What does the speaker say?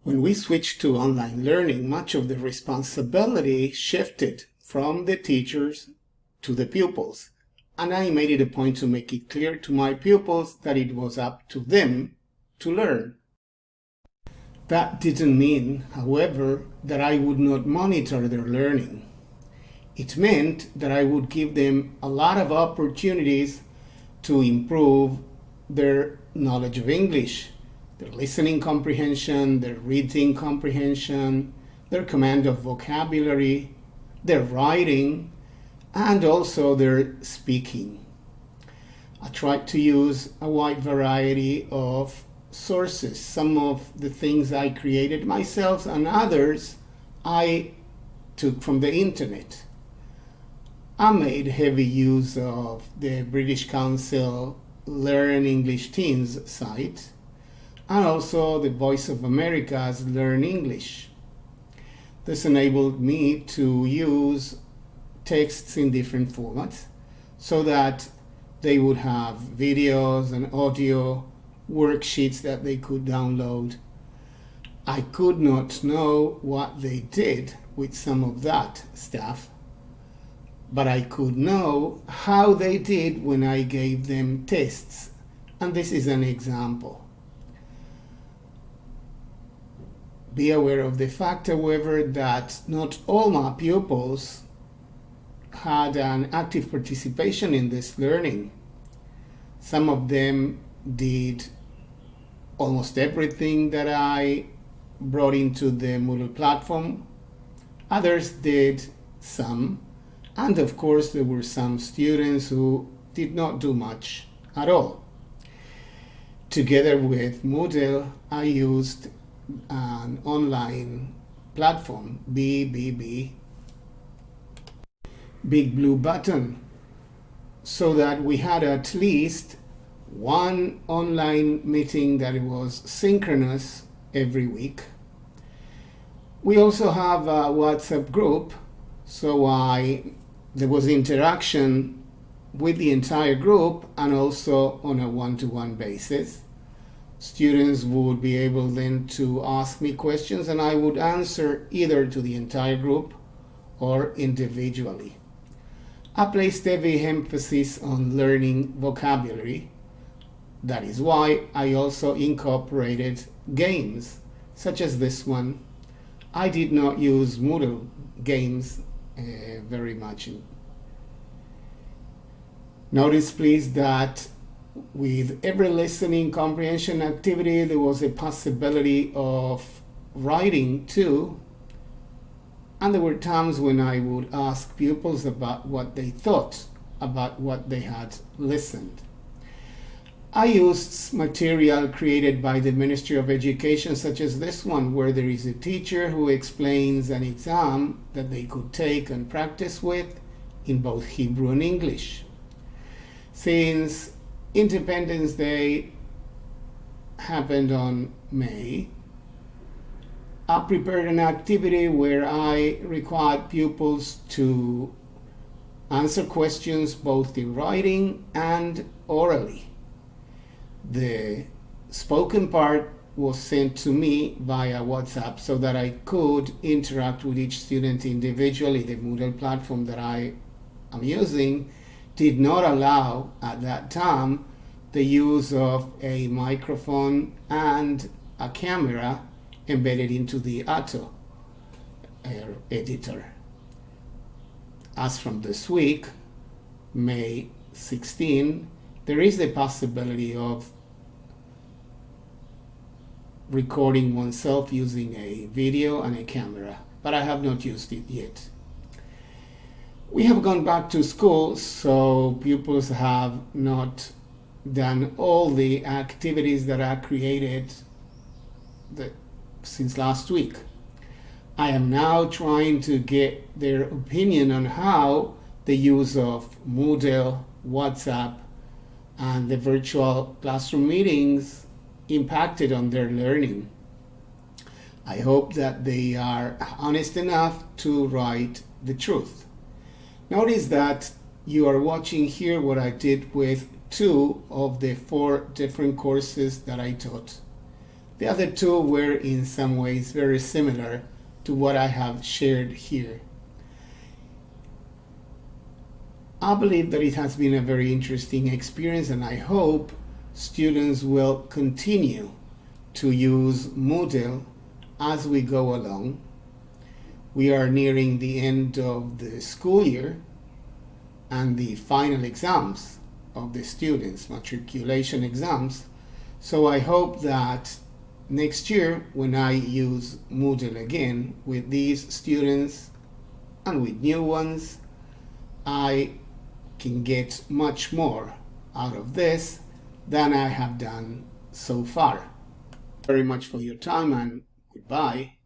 When we switched to online learning, much of the responsibility shifted from the teachers to the pupils. And I made it a point to make it clear to my pupils that it was up to them to learn. That didn't mean, however, that I would not monitor their learning. It meant that I would give them a lot of opportunities to improve their knowledge of English, their listening comprehension, their reading comprehension, their command of vocabulary, their writing, and also their speaking. I tried to use a wide variety of sources. Some of the things I created myself and others I took from the internet. I made heavy use of the British Council Learn English Teens site and also the Voice of America's Learn English. This enabled me to use texts in different formats so that they would have videos and audio worksheets that they could download. I could not know what they did with some of that stuff, but I could know how they did when I gave them tests. And this is an example. Be aware of the fact, however, that not all my pupils had an active participation in this learning. Some of them did almost everything that I brought into the Moodle platform. Others did some. And of course, there were some students who did not do much at all. Together with Moodle, I used an online platform, BBB, Big Blue Button, so that we had at least one online meeting that was synchronous every week. We also have a WhatsApp group, so there was interaction with the entire group and also on a one-to-one basis. Students would be able then to ask me questions and I would answer either to the entire group or individually. I placed heavy emphasis on learning vocabulary. That is why I also incorporated games, such as this one. I did not use Moodle games very much. Notice please that with every listening comprehension activity there was a possibility of writing too, and there were times when I would ask pupils about what they thought about what they had listened. I used material created by the Ministry of Education, such as this one, where there is a teacher who explains an exam that they could take and practice with in both Hebrew and English. Since Independence Day happened on May, I prepared an activity where I required pupils to answer questions both in writing and orally. The spoken part was sent to me via WhatsApp so that I could interact with each student individually. The Moodle platform that I am using did not allow at that time the use of a microphone and a camera embedded into the auto editor. As from this week, May 16, there is the possibility of recording oneself using a video and a camera, but I have not used it yet. We have gone back to school, so pupils have not done all the activities that I created since last week. I am now trying to get their opinion on how the use of Moodle, WhatsApp, and the virtual classroom meetings impacted on their learning. I hope that they are honest enough to write the truth. Notice that you are watching here what I did with 2 of the 4 different courses that I taught. The other two were in some ways very similar to what I have shared here. I believe that it has been a very interesting experience, and I hope students will continue to use Moodle as we go along. We are nearing the end of the school year and the final exams of the students, matriculation exams. So I hope that next year, when I use Moodle again with these students and with new ones, I can get much more out of this than I have done so far. Very much for your time, and goodbye.